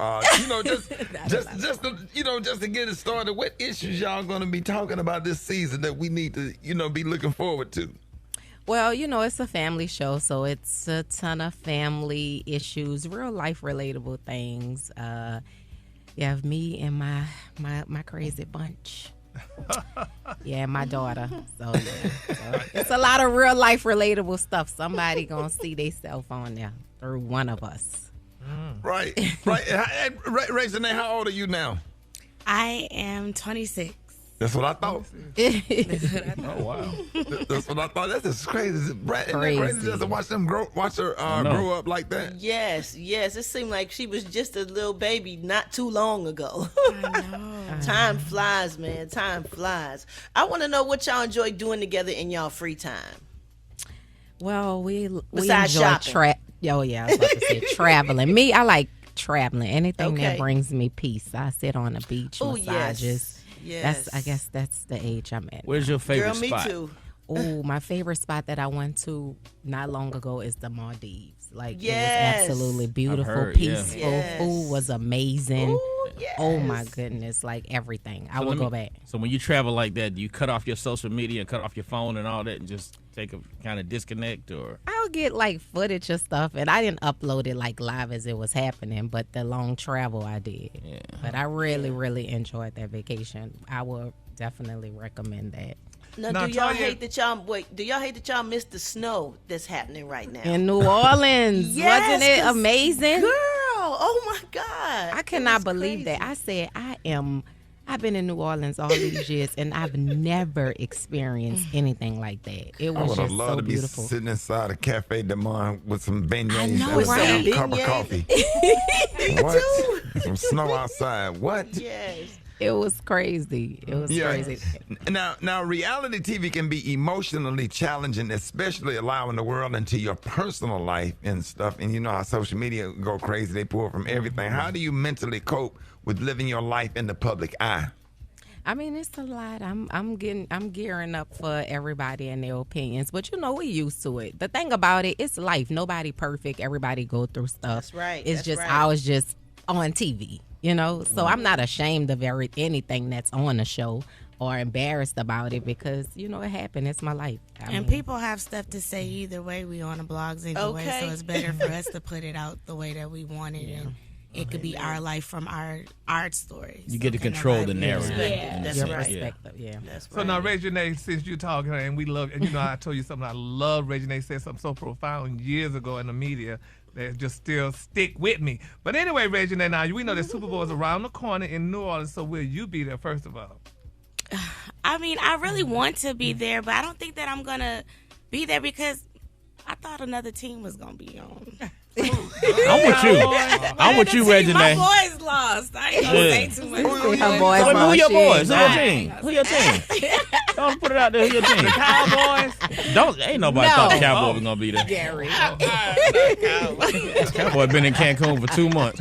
just to get it started, what issues y'all going to be talking about this season that we need to, be looking forward to? Well, it's a family show, so it's a ton of family issues, real life relatable things. You have me and my crazy bunch. Yeah, my daughter. So it's a lot of real life relatable stuff. Somebody gonna see theyself on there through one of us. Right. Reginae, how old are you now? I am 26. That's what I thought. Oh, wow. That's what I thought. That's just crazy. Isn't that Crazy. crazy just to watch her grow up like that? Yes. It seemed like she was just a little baby not too long ago. I know. Time flies, man. Time flies. I want to know what y'all enjoy doing together in y'all free time. Well, we Besides enjoy shopping. I was about to say traveling. Me, I like traveling. Anything that Okay. brings me peace. I sit on the beach, Oh, massages. yes. I guess that's the age I'm at. Where's your favorite Girl, me spot? too. Oh, my favorite spot that I went to not long ago is the Maldives. Like, Yes. it was absolutely beautiful, heard, yeah. peaceful. Yes. Food was amazing. Ooh, yes. Oh, my goodness. Like, everything. I So will let me- go back. So when you travel like that, do you cut off your social media and cut off your phone and all that and just take a kind of disconnect, or? I'll get, like, footage of stuff, and I didn't upload it, like, live as it was happening, but the long travel I did. Yeah. But I really, really enjoyed that vacation. I would definitely recommend that. Now, do y'all hate that y'all missed the snow that's happening right now? In New Orleans. Yes, Wasn't it 'cause- amazing? Girl, oh my God. I cannot believe that. I said I've been in New Orleans all these years, and I've never experienced anything like that. It I was would have just loved so to be beautiful. sitting inside a Cafe de Monde with some beignets I know, and right? a cup of coffee. What? Some snow outside. What? Yes. It was crazy. It was crazy. Now, reality TV can be emotionally challenging, especially allowing the world into your personal life and stuff. And you know how social media go crazy; they pull from everything. How do you mentally cope with living your life in the public eye? I mean, it's a lot. I'm gearing up for everybody and their opinions, but we used to it. The thing about it, it's life. Nobody perfect. Everybody go through stuff. That's right. It's That's just right. I was just on TV, So I'm not ashamed of anything that's on the show or embarrassed about it because it happened. It's my life. I And mean, people have stuff to say either way. We on the blogs either way, Okay. so it's better for us to put it out the way that we want it, and it could be our life from our stories. You get to So can control nobody the be narrative. respected. That's your right. perspective, yeah. That's right. So now, Reginae, since you talking and we love, and I told you something. I love Reginae said something so profound years ago in the media that just still stick with me. But anyway, Reginae, now we know that Super Bowl is around the corner in New Orleans. So will you be there first of all? I mean, I really want to be there, but I don't think that I'm gonna be there because I thought another team was gonna be on. I'm with you. I'm with you, Reginae. My boys lost. I ain't gonna say too much. Her boys Who your boys? Who your Shit. team? Who your team? Don't put it out there. Who your team? The Cowboys. Ain't nobody thought the Cowboy was gonna be there. Gary. Cowboy been in Cancun for 2 months.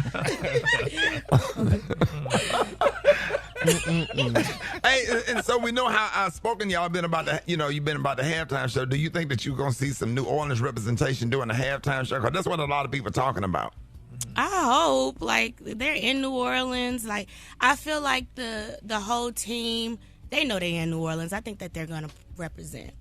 Hey, and so we know how outspoken y'all been about the, you've been about the halftime show. Do you think that you're gonna see some New Orleans representation during the halftime show? Because that's what a lot of people are talking about. I hope, like, they're in New Orleans. Like, I feel like the whole team, they know they're in New Orleans. I think that they're gonna represent.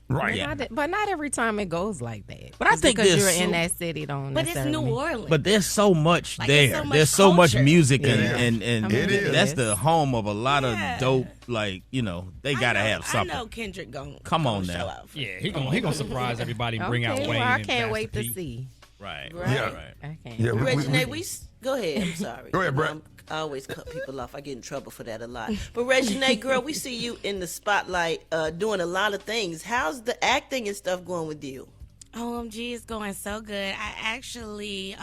Right. Yeah. But not every time it goes like that. But I think because there's you're in that city, don't But it's necessarily New Orleans. But there's so much Like, there. there's so There's so much much culture. music Yeah. and It is. that's the home of a lot of dope. Like they gotta have I something. know Kendrick gonna Come on show now. out. Yeah, he gonna surprise everybody and bring out Okay, Wayne. well, I and can't Master wait to P. see. Right. Yeah. I can't. Yeah, Reginae, go ahead. I'm sorry. Go ahead, Brat. I always cut people off. I get in trouble for that a lot. But Reginae, girl, we see you in the spotlight doing a lot of things. How's the acting and stuff going with you? OMG, it's going so good. I actually,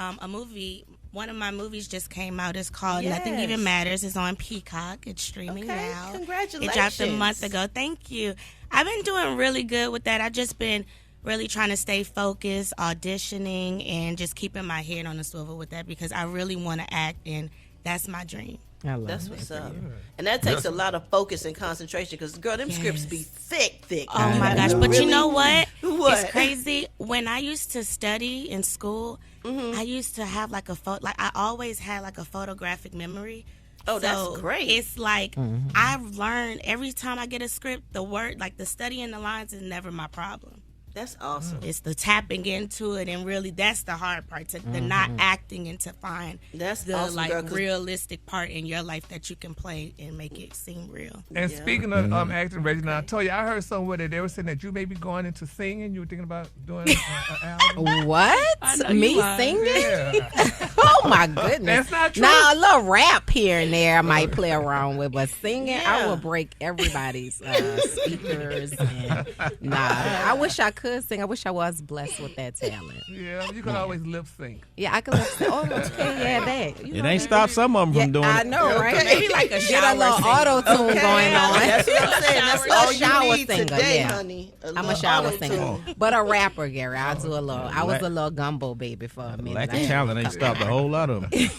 one of my movies just came out. It's called Nothing Yes. Even Matters. It's on Peacock. It's streaming now. Congratulations. It dropped a month ago. Thank you. I've been doing really good with that. I've just been really trying to stay focused, auditioning, and just keeping my head on the swivel with that because I really want to act, and that's my dream. I love That's it. what's up. And that takes a lot of focus and concentration because, girl, them scripts be thick. Oh my gosh! But you know what? What? It's crazy. When I used to study in school, I used to have like I always had like a photographic memory. Oh, that's great. It's like I've learned every time I get a script, the word, like the studying the lines is never my problem. That's awesome. It's the tapping into it, and really that's the hard part, the not acting and to find That's the awesome, like girl, 'cause- realistic part in your life that you can play and make it seem real. And speaking of acting, Reginae, Toya, I heard somewhere that they were saying that you may be going into singing. You were thinking about doing an album. What? I know Me you lying. singing? Yeah. Oh my goodness. That's not true. Now a little rap here and there I might play around with, but singing, I Yeah. will break everybody's speakers. And, I wish I could sing. I wish I was blessed with that talent. Yeah, you can always lip sync. Yeah, I could lip sync. Oh, okay, yeah, that. It ain't stopped some of them from doing I it. know, right? Okay. Maybe like a shower little singer. auto tune Okay, going on. That's what I'm saying. That's A all shower you need singer, today, yeah. honey. I'm little a shower auto-tune. singer, but a rapper, Gary. I'll do a little. I was a little gumbo baby for a minute. Lack of talent ain't stopped a whole lot of them.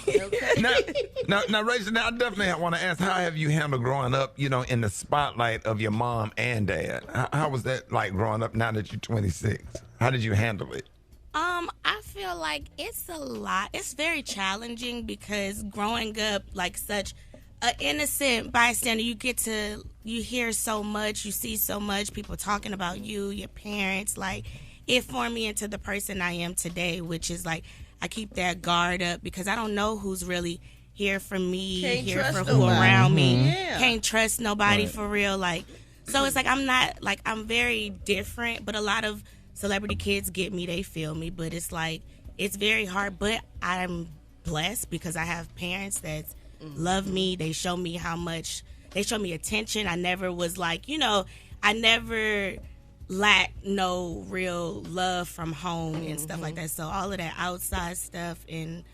Now, Rachel, I definitely want to ask, how have you handled growing up, in the spotlight of your mom and dad? How was that like growing up now that you're 26? How did you handle it? I feel like it's a lot. It's very challenging because growing up like such an innocent bystander, you hear so much, you see so much, people talking about you, your parents. Like, it formed me into the person I am today, which is like I keep that guard up because I don't know who's really here for me, Can't here trust for who nobody. around me. Yeah. Can't trust nobody for real. Like, so it's like I'm very different, but a lot of celebrity kids get me, they feel me, but it's like it's very hard. But I'm blessed because I have parents that love me. They show me attention. I never was like, I never lacked no real love from home and stuff like that. So all of that outside stuff and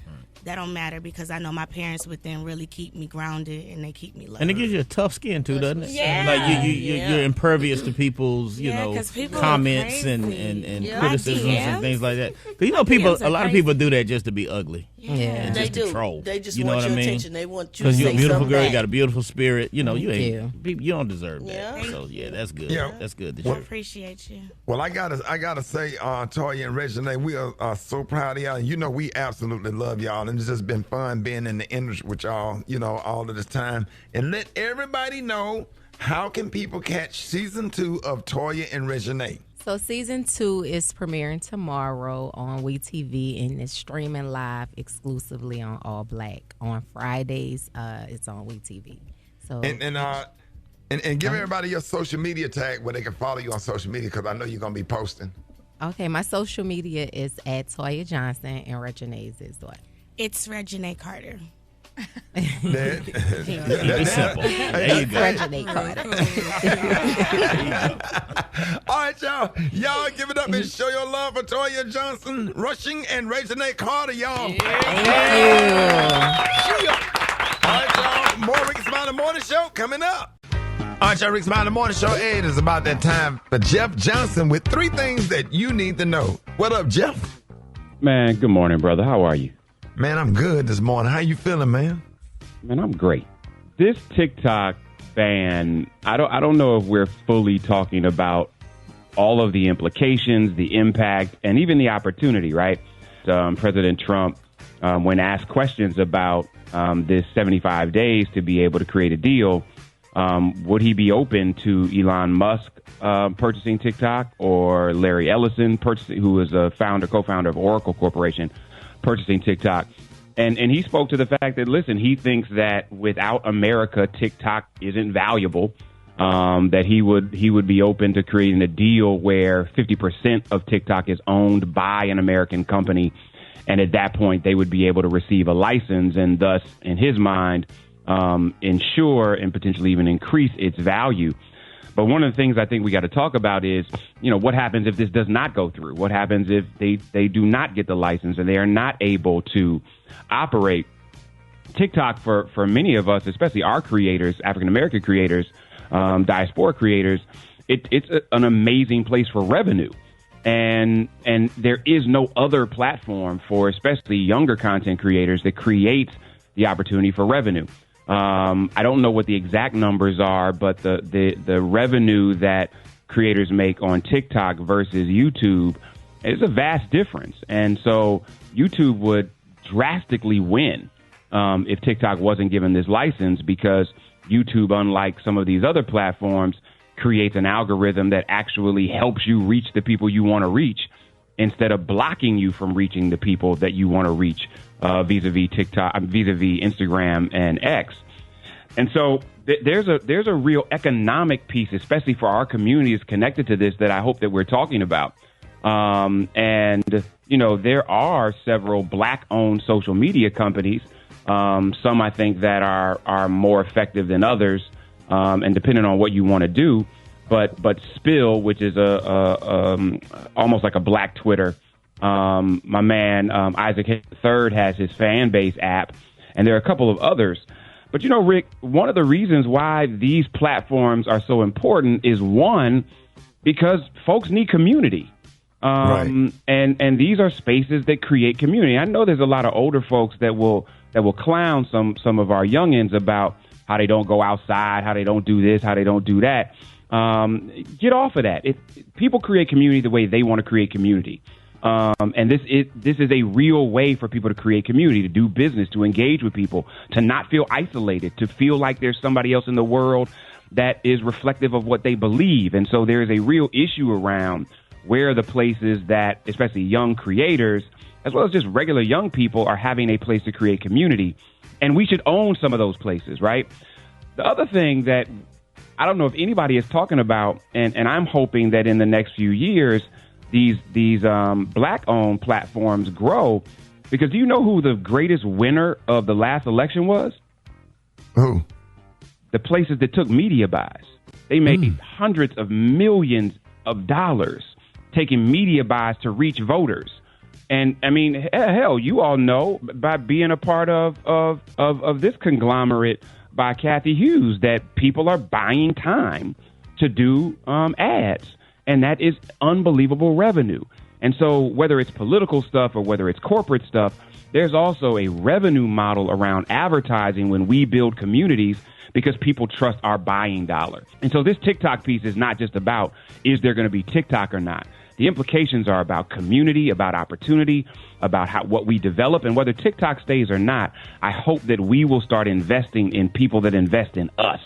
that don't matter because I know my parents would then really keep me grounded and they keep me loved. And it gives you a tough skin too, doesn't it? Yeah. Like you're impervious to people's, 'cause people are comments and crazy. criticisms My and DMs. things like that. But people, DMs a are lot of crazy. people do that just to be ugly. Yeah. And They just do. to troll. They just you know want what your I mean? attention. They want you to Because you're a say beautiful something girl, you back. got a beautiful spirit. You you. don't deserve that. Yeah. So yeah, that's good. Yeah. That's good. I appreciate you. Well, I gotta say, Toya and Reginae, we are so proud of y'all. And we absolutely love y'all, and it's just been fun being in the industry with y'all, all of this time. And let everybody know, how can people catch season 2 of Toya and Reginae? So season 2 is premiering tomorrow on WeTV and it's streaming live exclusively on All Black. On Fridays, it's on WeTV. So And give everybody your social media tag where they can follow you on social media, because I know you're gonna be posting. okay, my social media is at Toya Johnson and Reginae's is what? It's Reginae Carter. It's simple. There you go. Reginae Carter. All right, y'all. Y'all give it up and show your love for Toya Johnson, Rushing, and Reginae Carter, y'all. Thank you. All right, y'all. More Rickey Smiley Morning Show coming up. All right, y'all. Rickey Smiley Morning Show. It is about that time for Jeff Johnson with 3 things that you need to know. What up, Jeff? Man, good morning, brother. How are you? Man, I'm good this morning. How you feeling, man? Man, I'm great. This TikTok ban, I don't know if we're fully talking about all of the implications, the impact, and even the opportunity, right? President Trump, when asked questions about this 75 days to be able to create a deal, would he be open to Elon Musk purchasing TikTok or Larry Ellison, who is a co-founder of Oracle Corporation, purchasing TikTok? And he spoke to the fact that, listen, he thinks that without America, TikTok isn't valuable, that he would be open to creating a deal where 50% of TikTok is owned by an American company. And at that point, they would be able to receive a license and thus, in his mind, ensure and potentially even increase its value. But one of the things I think we got to talk about is, what happens if this does not go through? What happens if they do not get the license and they are not able to operate? TikTok, for many of us, especially our creators, African-American creators, diaspora creators, it's an amazing place for revenue. And there is no other platform for especially younger content creators that creates the opportunity for revenue. I don't know what the exact numbers are, but the revenue that creators make on TikTok versus YouTube is a vast difference. And so YouTube would drastically win if TikTok wasn't given this license, because YouTube, unlike some of these other platforms, creates an algorithm that actually helps you reach the people you want to reach instead of blocking you from reaching the people that you want to reach vis-a-vis TikTok, vis-a-vis Instagram and X. And so there's a real economic piece, especially for our communities connected to this, that I hope that we're talking about. And there are several Black-owned social media companies. Some I think that are more effective than others, and depending on what you want to do. But Spill, which is almost like a Black Twitter. My man Isaac III has his fan base app, and there are a couple of others. But Rick, one of the reasons why these platforms are so important is, one, because folks need community. Right. And these are spaces that create community. I know there's a lot of older folks that will clown some of our youngins about how they don't go outside, how they don't do this, how they don't do that. Get off of that. People create community the way they want to create community. And this is a real way for people to create community, to do business, to engage with people, to not feel isolated, to feel like there's somebody else in the world that is reflective of what they believe. And so there is a real issue around where the places that, especially young creators, as well as just regular young people, are having a place to create community. And we should own some of those places, right? The other thing that I don't know if anybody is talking about, and I'm hoping that in the next few years, these Black-owned platforms grow, because do you know who the greatest winner of the last election was? Who? The places that took media buys. They made hundreds of millions of dollars taking media buys to reach voters. And I mean, hell, you all know by being a part of this conglomerate by Kathy Hughes that people are buying time to do ads. And that is unbelievable revenue. And so whether it's political stuff or whether it's corporate stuff, there's also a revenue model around advertising when we build communities, because people trust our buying dollar. And so this TikTok piece is not just about, is there going to be TikTok or not? The implications are about community, about opportunity, about what we develop, and whether TikTok stays or not. I hope that we will start investing in people that invest in us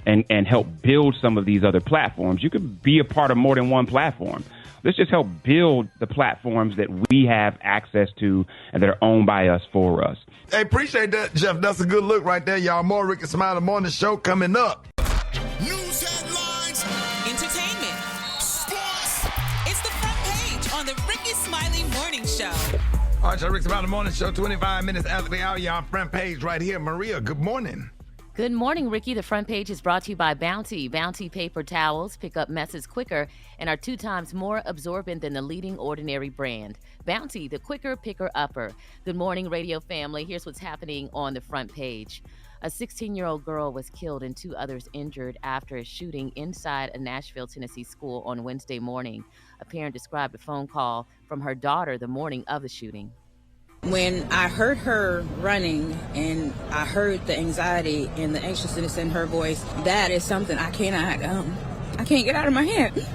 and help build some of these other platforms. You could be a part of more than one platform. Let's just help build the platforms that we have access to and that are owned by us for us. Hey, appreciate that, Jeff. That's a good look right there, y'all. More Rickey Smiley Morning Show coming up. News headlines, entertainment, sports. It's the front page on the Rickey Smiley Morning Show. All right, y'all, Rickey Smiley Morning Show, 25 minutes after the hour. You're on front page right here. Maria, good morning. Good morning, Ricky. The front page is brought to you by Bounty. Bounty paper towels pick up messes quicker and are 2 times more absorbent than the leading Ordinary brand. Bounty, the quicker picker-upper. Good morning, radio family. Here's what's happening on the front page. A 16-year-old girl was killed and 2 others injured after a shooting inside a Nashville, Tennessee school on Wednesday morning. A parent described a phone call from her daughter the morning of the shooting. When I heard her running and I heard the anxiety and the anxiousness in her voice, that is something I can't get out of my head.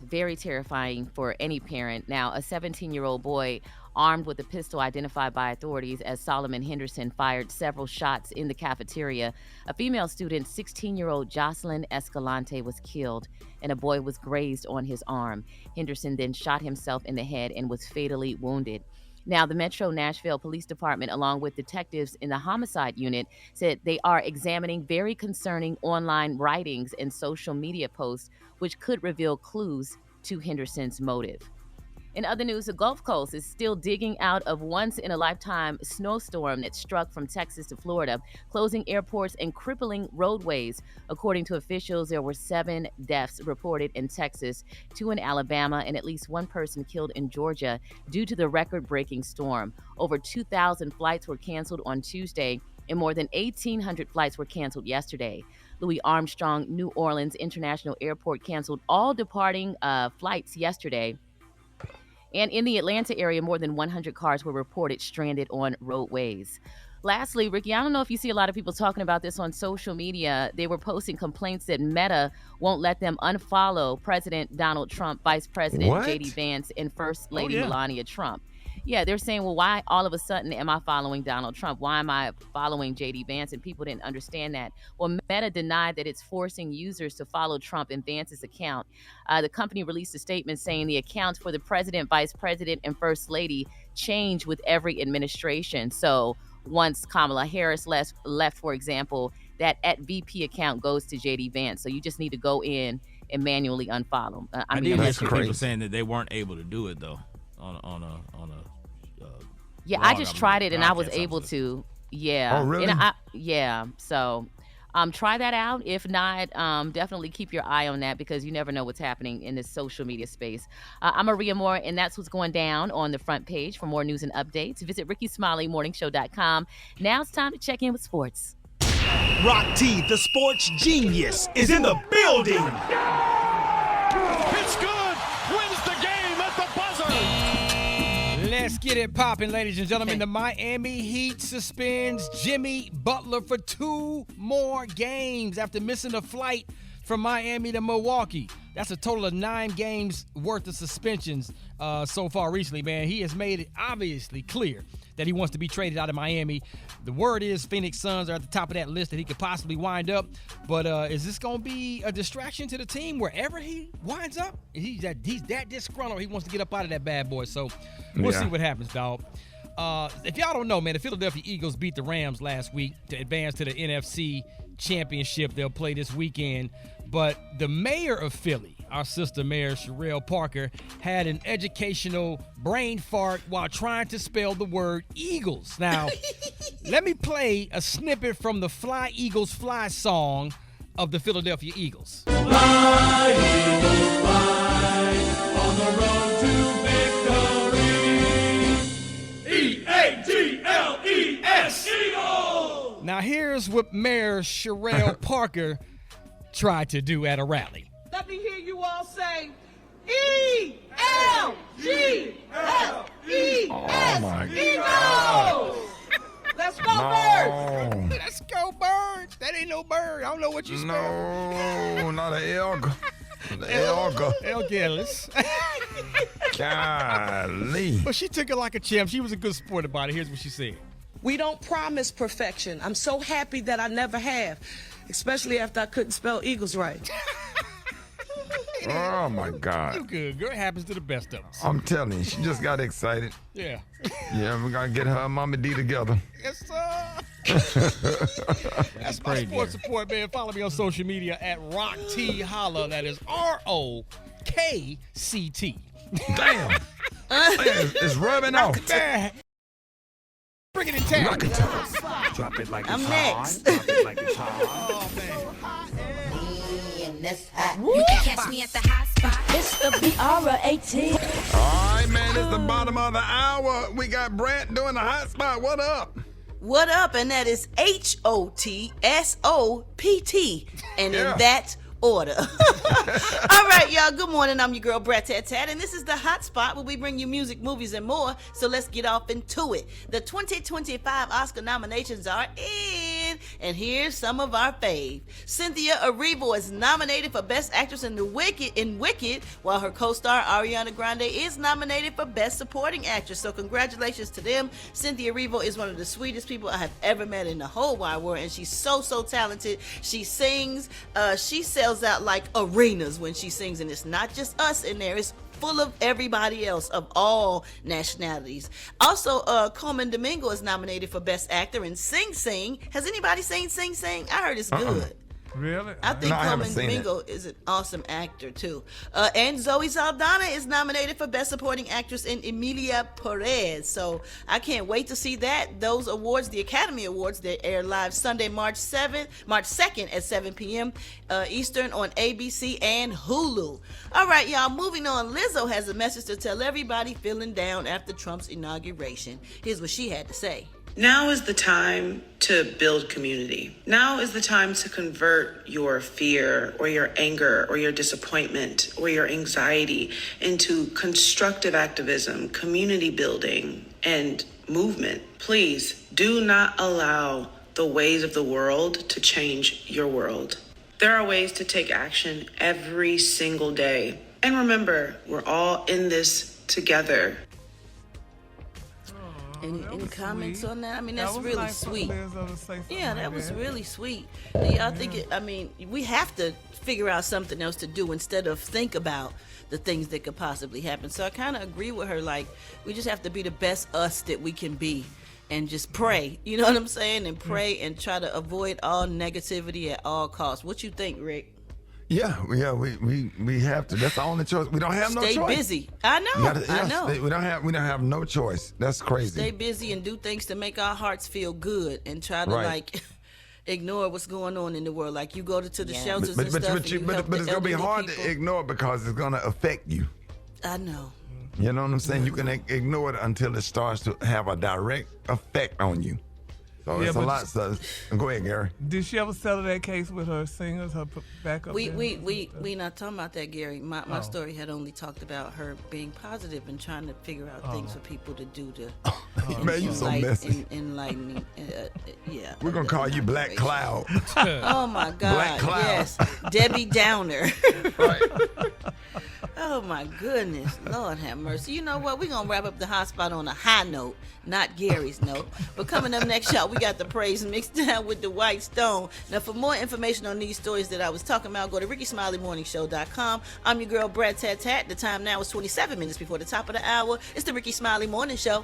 Very terrifying for any parent. Now, a 17-year-old boy armed with a pistol identified by authorities as Solomon Henderson fired several shots in the cafeteria. A female student, 16-year-old Jocelyn Escalante, was killed and a boy was grazed on his arm. Henderson then shot himself in the head and was fatally wounded. Now, the Metro Nashville Police Department, along with detectives in the homicide unit, said they are examining very concerning online writings and social media posts, which could reveal clues to Henderson's motive. In other news, the Gulf Coast is still digging out of once-in-a-lifetime snowstorm that struck from Texas to Florida, closing airports and crippling roadways. According to officials, there were 7 deaths reported in Texas, 2 in Alabama, and at least 1 person killed in Georgia due to the record-breaking storm. Over 2,000 flights were canceled on Tuesday, and more than 1,800 flights were canceled yesterday. Louis Armstrong New Orleans International Airport canceled all departing flights yesterday. And in the Atlanta area, more than 100 cars were reported stranded on roadways. Lastly, Ricky, I don't know if you see a lot of people talking about this on social media. They were posting complaints that Meta won't let them unfollow President Donald Trump, Vice President J.D. Vance, and First Lady Melania Trump. Yeah, they're saying, well, why all of a sudden am I following Donald Trump? Why am I following J.D. Vance? And people didn't understand that. Well, Meta denied that it's forcing users to follow Trump and Vance's account. The company released a statement saying the accounts for the president, vice president, and first lady change with every administration. So once Kamala Harris left, for example, that @VP account goes to J.D. Vance. So you just need to go in and manually unfollow. I did hear some people saying that they weren't able to do it, though. Yeah, I just tried it and I was able to. Yeah. Oh, really? And so try that out. If not, definitely keep your eye on that because you never know what's happening in this social media space. I'm Maria Moore, and that's what's going down on the front page. For more news and updates, visit RickeySmileyMorningShow.com. Now it's time to check in with sports. Rock T, the sports genius, is in the building. It's good. Wins the game at the buzzer. Let's get it popping, ladies and gentlemen. The Miami Heat suspends Jimmy Butler for 2 more games after missing a flight from Miami to Milwaukee. That's a total of 9 games worth of suspensions so far recently, man. He has made it obviously clear that he wants to be traded out of Miami. The word is Phoenix Suns are at the top of that list that he could possibly wind up. But is this going to be a distraction to the team wherever he winds up? He's that disgruntled. He wants to get up out of that bad boy. So we'll see what happens, dog. If y'all don't know, man, the Philadelphia Eagles beat the Rams last week to advance to the NFC Championship. They'll play this weekend. But the mayor of Philly, our sister mayor, Sherelle Parker, had an educational brain fart while trying to spell the word Eagles. Now, let me play a snippet from the Fly Eagles Fly song of the Philadelphia Eagles. Fly, Eagles, fly, on the road to victory. E-A-G-L-E-S, Eagles! Now, here's what Mayor Sherelle Parker tried to do at a rally. Let me hear you all say, E-L-G-L-E-S, Oh, my God. Eagles! Let's go, Birds! Let's go, Birds! That ain't no bird. I don't know what you spelled. No, not an elk. The elk. Elk. Golly. But she took it like a champ. She was a good sport about it. Here's what she said. We don't promise perfection. I'm so happy that I never have, especially after I couldn't spell Eagles right. Oh, my God. You good, girl. It happens to the best of us. I'm telling you, she just got excited. Yeah. Yeah, we're going to get her and Mama D together. Yes, sir. That's my sports support, man. Follow me on social media at RockT Holla. That is ROKCT. Damn. It's rubbing off. Bring it in town. Drop it like I'm it's next. hot. Drop it like it's hot. Oh, man. You can catch me at the hot spot. It's the BR18. All right, man, it's the bottom of the hour. We got Brat doing the hot spot. What up? What up? And that is HOTSOPT. And in that order. All right, y'all. Good morning. I'm your girl, Brat Tat Tat, and this is the Hot Spot where we bring you music, movies, and more. So let's get off into it. The 2025 Oscar nominations are in, and here's some of our fave. Cynthia Erivo is nominated for Best Actress in Wicked, while her co-star Ariana Grande is nominated for Best Supporting Actress. So congratulations to them. Cynthia Erivo is one of the sweetest people I have ever met in the whole wide world, and she's so talented. She sings. She sells out like arenas when she sings, and it's not just us in there, it's full of everybody else of all nationalities. Also, Coleman Domingo is nominated for Best Actor in Sing Sing. Has anybody seen Sing Sing? I heard it's good. Really? I think Coleman Domingo is an awesome actor too. And Zoe Saldana is nominated for Best Supporting Actress in Emilia Perez. So I can't wait to see that. Those awards, the Academy Awards, they air live Sunday, March 2nd at 7 p.m. Eastern on ABC and Hulu. All right, y'all, moving on. Lizzo has a message to tell everybody feeling down after Trump's inauguration. Here's what she had to say. Now is the time to build community. Now is the time to convert your fear or your anger or your disappointment or your anxiety into constructive activism, community building, and movement. Please do not allow the ways of the world to change your world. There are ways to take action every single day. And remember, we're all in this together. Any comments on that? I mean, that's really nice sweet. Yeah, that was good. really sweet. Do y'all think we have to figure out something else to do instead of think about the things that could possibly happen. So I kind of agree with her. Like, we just have to be the best us that we can be and just pray. You know what I'm saying? And pray and try to avoid all negativity at all costs. What you think, Rick? Yeah, we have to. That's the only choice. We don't have no choice. Stay busy. I know. We don't have no choice. That's crazy. Stay busy and do things to make our hearts feel good and try to ignore what's going on in the world. Like you go to the shelters and stuff. But it's gonna be hard to ignore because it's gonna affect you. I know. You know what I'm saying? You can ignore it until it starts to have a direct effect on you. So it's a lot. So go ahead, Gary. Did she ever settle that case with her singers, her backup? We not talking about that, Gary. My story had only talked about her being positive and trying to figure out things for people to do to man, you so messy. Enlighten. Yeah. We're gonna call you Black Cloud. Oh my God. Black Cloud. Yes. Debbie Downer. Right. Oh my goodness, Lord have mercy. You know what? We're gonna wrap up the hot spot on a high note, not Gary's note. But coming up next, y'all, we got the praise mixed down with the White Stone. Now, for more information on these stories that I was talking about, go to RickeySmileyMorningShow.com. I'm your girl, Brat Tat Tat. The time now is 27 minutes before the top of the hour. It's the Rickey Smiley Morning Show.